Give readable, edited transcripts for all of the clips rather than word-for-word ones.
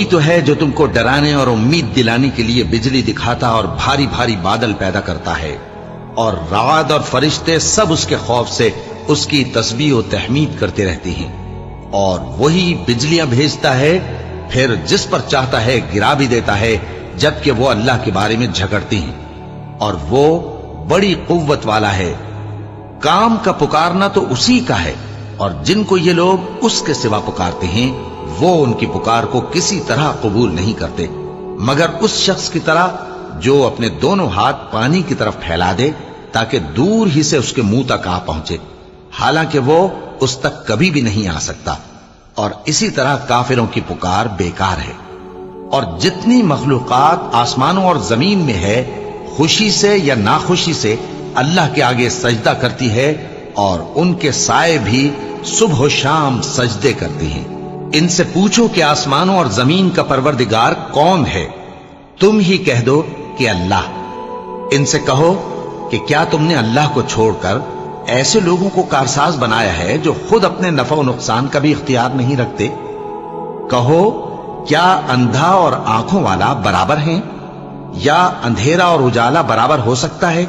تو ہے جو تم کو ڈرانے اور امید دلانے کے لیے بجلی دکھاتا اور بھاری بھاری بادل پیدا کرتا ہے، اور رعد اور فرشتے سب اس کے خوف سے اس کی تسبیح و تحمید کرتے رہتے ہیں، اور وہی بجلیاں بھیجتا ہے، پھر جس پر چاہتا ہے گرا بھی دیتا ہے، جبکہ وہ اللہ کے بارے میں جھگڑتے ہیں، اور وہ بڑی قوت والا ہے۔ کام کا پکارنا تو اسی کا ہے، اور جن کو یہ لوگ اس کے سوا پکارتے ہیں وہ ان کی پکار کو کسی طرح قبول نہیں کرتے مگر اس شخص کی طرح جو اپنے دونوں ہاتھ پانی کی طرف پھیلا دے تاکہ دور ہی سے اس کے منہ تک آ پہنچے، حالانکہ وہ اس تک کبھی بھی نہیں آ سکتا، اور اسی طرح کافروں کی پکار بیکار ہے۔ اور جتنی مخلوقات آسمانوں اور زمین میں ہے خوشی سے یا ناخوشی سے اللہ کے آگے سجدہ کرتی ہے، اور ان کے سائے بھی صبح و شام سجدے کرتے ہیں۔ ان سے پوچھو کہ آسمانوں اور زمین کا پروردگار کون ہے؟ تم ہی کہہ دو کہ اللہ۔ ان سے کہو کہ کیا تم نے اللہ کو چھوڑ کر ایسے لوگوں کو کارساز بنایا ہے جو خود اپنے نفع و نقصان کا بھی اختیار نہیں رکھتے؟ کہو کیا اندھا اور آنکھوں والا برابر ہیں، یا اندھیرا اور اجالا برابر ہو سکتا ہے؟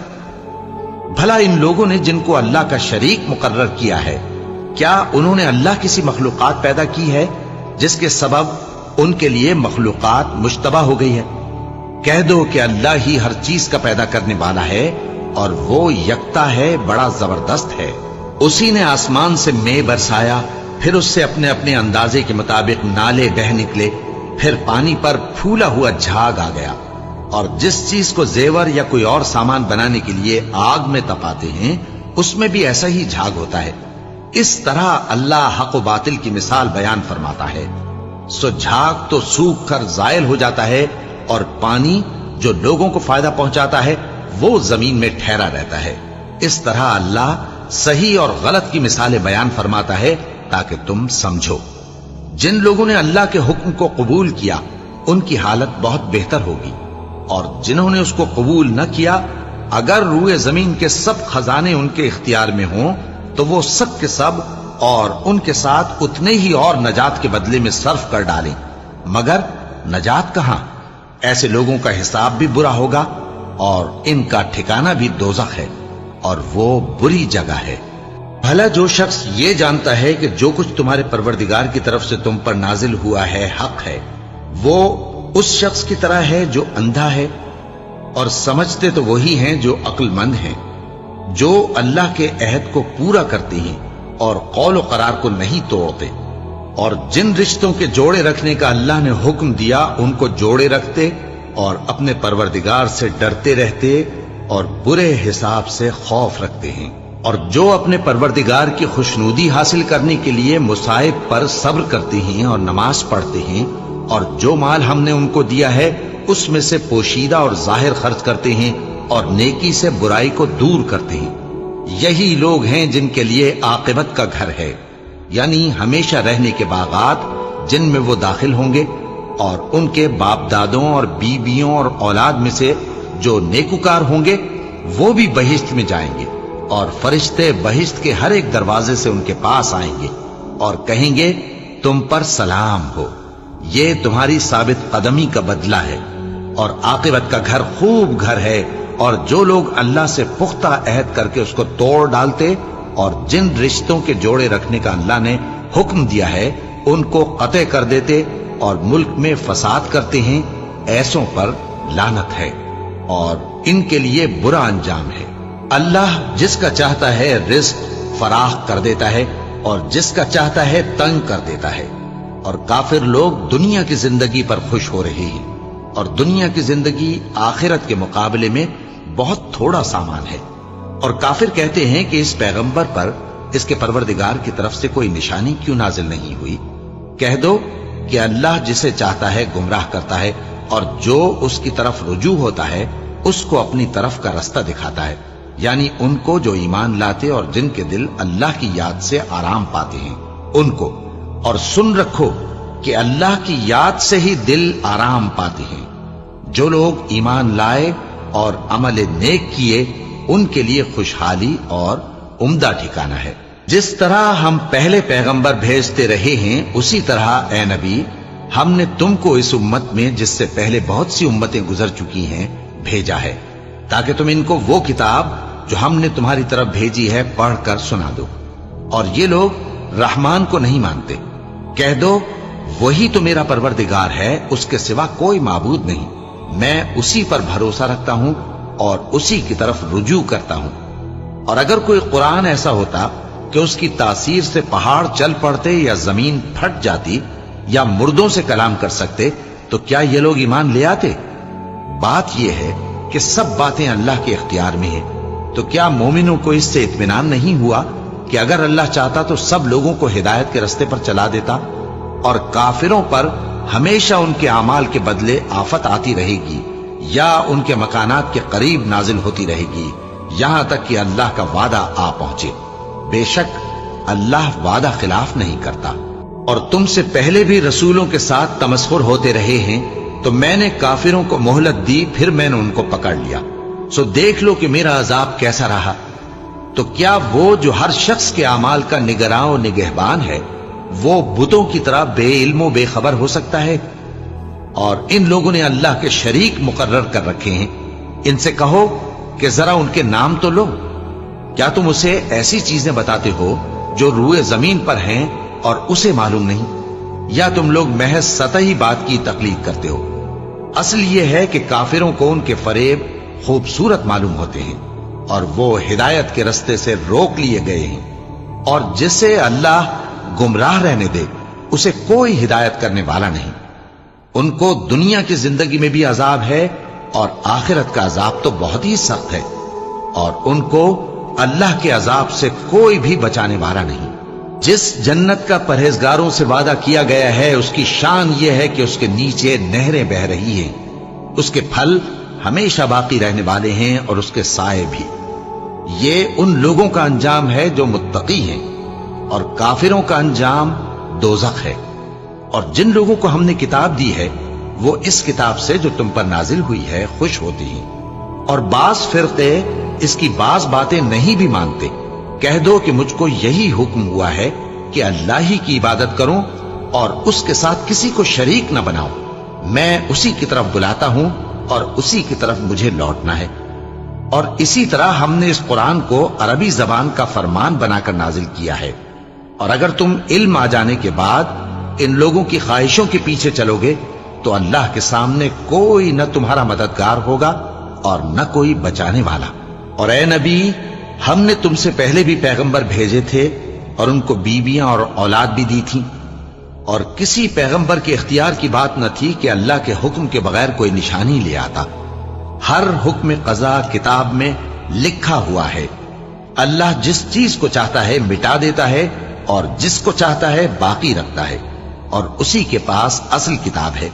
بھلا ان لوگوں نے جن کو اللہ کا شریک مقرر کیا ہے، کیا انہوں نے اللہ کسی مخلوقات پیدا کی ہے جس کے سبب ان کے لیے مخلوقات مشتبہ ہو گئی ہے؟ کہہ دو کہ اللہ ہی ہر چیز کا پیدا کرنے والا ہے، اور وہ یکتا ہے، بڑا زبردست ہے۔ اسی نے آسمان سے مے برسایا، پھر اس سے اپنے اپنے اندازے کے مطابق نالے بہ نکلے، پھر پانی پر پھولا ہوا جھاگ آ گیا، اور جس چیز کو زیور یا کوئی اور سامان بنانے کے لیے آگ میں تپاتے ہیں اس میں بھی ایسا ہی جھاگ ہوتا ہے۔ اس طرح اللہ حق و باطل کی مثال بیان فرماتا ہے۔ سو جھاگ تو سوکھ کر زائل ہو جاتا ہے، اور پانی جو لوگوں کو فائدہ پہنچاتا ہے وہ زمین میں ٹھہرا رہتا ہے۔ اس طرح اللہ صحیح اور غلط کی مثالیں بیان فرماتا ہے تاکہ تم سمجھو۔ جن لوگوں نے اللہ کے حکم کو قبول کیا ان کی حالت بہت بہتر ہوگی، اور جنہوں نے اس کو قبول نہ کیا اگر روئے زمین کے سب خزانے ان کے اختیار میں ہوں تو وہ سب کے سب اور ان کے ساتھ اتنے ہی اور نجات کے بدلے میں صرف کر ڈالیں، مگر نجات کہاں؟ ایسے لوگوں کا حساب بھی برا ہوگا، اور ان کا ٹھکانہ بھی دوزخ ہے، اور وہ بری جگہ ہے۔ بھلا جو شخص یہ جانتا ہے کہ جو کچھ تمہارے پروردگار کی طرف سے تم پر نازل ہوا ہے حق ہے، وہ اس شخص کی طرح ہے جو اندھا ہے، اور سمجھتے تو وہی ہیں جو عقل مند ہیں، جو اللہ کے عہد کو پورا کرتے ہیں اور قول و قرار کو نہیں توڑتے، اور جن رشتوں کے جوڑے رکھنے کا اللہ نے حکم دیا ان کو جوڑے رکھتے، اور اپنے پروردگار سے ڈرتے رہتے اور برے حساب سے خوف رکھتے ہیں، اور جو اپنے پروردگار کی خوشنودی حاصل کرنے کے لیے مصائب پر صبر کرتے ہیں اور نماز پڑھتے ہیں، اور جو مال ہم نے ان کو دیا ہے اس میں سے پوشیدہ اور ظاہر خرچ کرتے ہیں، اور نیکی سے برائی کو دور کرتے ہیں۔ یہی لوگ ہیں جن کے لیے عاقبت کا گھر ہے، یعنی ہمیشہ رہنے کے باغات جن میں وہ داخل ہوں گے، اور ان کے باپ دادوں اور بیویوں اور اولاد میں سے جو نیکوکار ہوں گے وہ بھی بہشت میں جائیں گے، اور فرشتے بہشت کے ہر ایک دروازے سے ان کے پاس آئیں گے اور کہیں گے تم پر سلام ہو، یہ تمہاری ثابت قدمی کا بدلہ ہے، اور عاقبت کا گھر خوب گھر ہے۔ اور جو لوگ اللہ سے پختہ عہد کر کے اس کو توڑ ڈالتے اور جن رشتوں کے جوڑے رکھنے کا اللہ نے حکم دیا ہے ان کو قطع کر دیتے اور ملک میں فساد کرتے ہیں، ایسوں پر لعنت ہے اور ان کے لیے برا انجام ہے۔ اللہ جس کا چاہتا ہے رزق فراخ کر دیتا ہے اور جس کا چاہتا ہے تنگ کر دیتا ہے، اور کافر لوگ دنیا کی زندگی پر خوش ہو رہے ہیں، اور دنیا کی زندگی آخرت کے مقابلے میں بہت تھوڑا سامان ہے۔ اور کافر کہتے ہیں کہ اس پیغمبر پر اس کے پروردگار کی طرف سے کوئی نشانی کیوں نازل نہیں ہوئی؟ کہہ دو کہ اللہ جسے چاہتا ہے گمراہ کرتا ہے، اور جو اس کی طرف رجوع ہوتا ہے اس کو اپنی طرف کا رستہ دکھاتا ہے، یعنی ان کو جو ایمان لاتے اور جن کے دل اللہ کی یاد سے آرام پاتے ہیں ان کو۔ اور سن رکھو کہ اللہ کی یاد سے ہی دل آرام پاتے ہیں۔ جو لوگ ایمان لائے اور عمل نیک کیے ان کے لیے خوشحالی اور عمدہ ٹھکانہ ہے۔ جس طرح ہم پہلے پیغمبر بھیجتے رہے ہیں اسی طرح اے نبی ہم نے تم کو اس امت میں جس سے پہلے بہت سی امتیں گزر چکی ہیں بھیجا ہے، تاکہ تم ان کو وہ کتاب جو ہم نے تمہاری طرف بھیجی ہے پڑھ کر سنا دو۔ اور یہ لوگ رحمان کو نہیں مانتے۔ کہہ دو وہی تو میرا پروردگار ہے، اس کے سوا کوئی معبود نہیں، میں اسی پر بھروسہ رکھتا ہوں اور اسی کی طرف رجوع کرتا ہوں۔ اور اگر کوئی قرآن ایسا ہوتا کہ اس کی تاثیر سے پہاڑ چل پڑتے یا زمین پھٹ جاتی یا مردوں سے کلام کر سکتے تو کیا یہ لوگ ایمان لے آتے؟ بات یہ ہے کہ سب باتیں اللہ کے اختیار میں ہیں، تو کیا مومنوں کو اس سے اطمینان نہیں ہوا کہ اگر اللہ چاہتا تو سب لوگوں کو ہدایت کے رستے پر چلا دیتا؟ اور کافروں پر ہمیشہ ان کے اعمال کے بدلے آفت آتی رہے گی یا ان کے مکانات کے قریب نازل ہوتی رہے گی، یہاں تک کہ اللہ کا وعدہ آ پہنچے۔ بے شک اللہ وعدہ خلاف نہیں کرتا۔ اور تم سے پہلے بھی رسولوں کے ساتھ تمسخر ہوتے رہے ہیں، تو میں نے کافروں کو مہلت دی، پھر میں نے ان کو پکڑ لیا، سو دیکھ لو کہ میرا عذاب کیسا رہا۔ تو کیا وہ جو ہر شخص کے اعمال کا نگراں و نگہبان ہے، وہ بتوں کی طرح بے علم و بے خبر ہو سکتا ہے؟ اور ان لوگوں نے اللہ کے شریک مقرر کر رکھے ہیں، ان سے کہو کہ ذرا ان کے نام تو لو۔ کیا تم اسے ایسی چیزیں بتاتے ہو جو روئے زمین پر ہیں اور اسے معلوم نہیں، یا تم لوگ محض سطحی بات کی تقلید کرتے ہو؟ اصل یہ ہے کہ کافروں کو ان کے فریب خوبصورت معلوم ہوتے ہیں اور وہ ہدایت کے رستے سے روک لیے گئے ہیں، اور جسے اللہ گمراہ رہنے دے اسے کوئی ہدایت کرنے والا نہیں۔ ان کو دنیا کی زندگی میں بھی عذاب ہے اور آخرت کا عذاب تو بہت ہی سخت ہے، اور ان کو اللہ کے عذاب سے کوئی بھی بچانے والا نہیں۔ جس جنت کا پرہیزگاروں سے وعدہ کیا گیا ہے اس کی شان یہ ہے کہ اس کے نیچے نہریں بہ رہی ہیں، اس کے پھل ہمیشہ باقی رہنے والے ہیں اور اس کے سائے بھی۔ یہ ان لوگوں کا انجام ہے جو متقی ہیں، اور کافروں کا انجام دوزخ ہے۔ اور جن لوگوں کو ہم نے کتاب دی ہے وہ اس کتاب سے جو تم پر نازل ہوئی ہے خوش ہوتی ہیں، اور بعض فرقے اس کی بعض باتیں نہیں بھی مانتے۔ کہہ دو کہ مجھ کو یہی حکم ہوا ہے کہ اللہ ہی کی عبادت کروں اور اس کے ساتھ کسی کو شریک نہ بناؤں، میں اسی کی طرف بلاتا ہوں اور اسی کی طرف مجھے لوٹنا ہے۔ اور اسی طرح ہم نے اس قرآن کو عربی زبان کا فرمان بنا کر نازل کیا ہے، اور اگر تم علم آ جانے کے بعد ان لوگوں کی خواہشوں کے پیچھے چلو گے تو اللہ کے سامنے کوئی نہ تمہارا مددگار ہوگا اور نہ کوئی بچانے والا۔ اور اے نبی، ہم نے تم سے پہلے بھی پیغمبر بھیجے تھے اور ان کو بیویاں اور اولاد بھی دی تھی، اور کسی پیغمبر کے اختیار کی بات نہ تھی کہ اللہ کے حکم کے بغیر کوئی نشانی لے آتا۔ ہر حکم قضا کتاب میں لکھا ہوا ہے۔ اللہ جس چیز کو چاہتا ہے مٹا دیتا ہے اور جس کو چاہتا ہے باقی رکھتا ہے، اور اسی کے پاس اصل کتاب ہے۔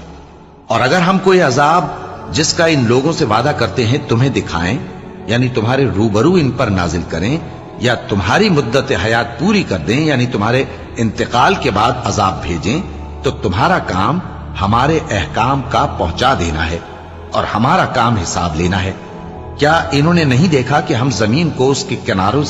اور اگر ہم کوئی عذاب جس کا ان لوگوں سے وعدہ کرتے ہیں تمہیں دکھائیں، یعنی تمہارے روبرو ان پر نازل کریں، یا تمہاری مدت حیات پوری کر دیں، یعنی تمہارے انتقال کے بعد عذاب بھیجیں، تو تمہارا کام ہمارے احکام کا پہنچا دینا ہے اور ہمارا کام حساب لینا ہے۔ کیا انہوں نے نہیں دیکھا کہ ہم زمین کو اس کے کناروں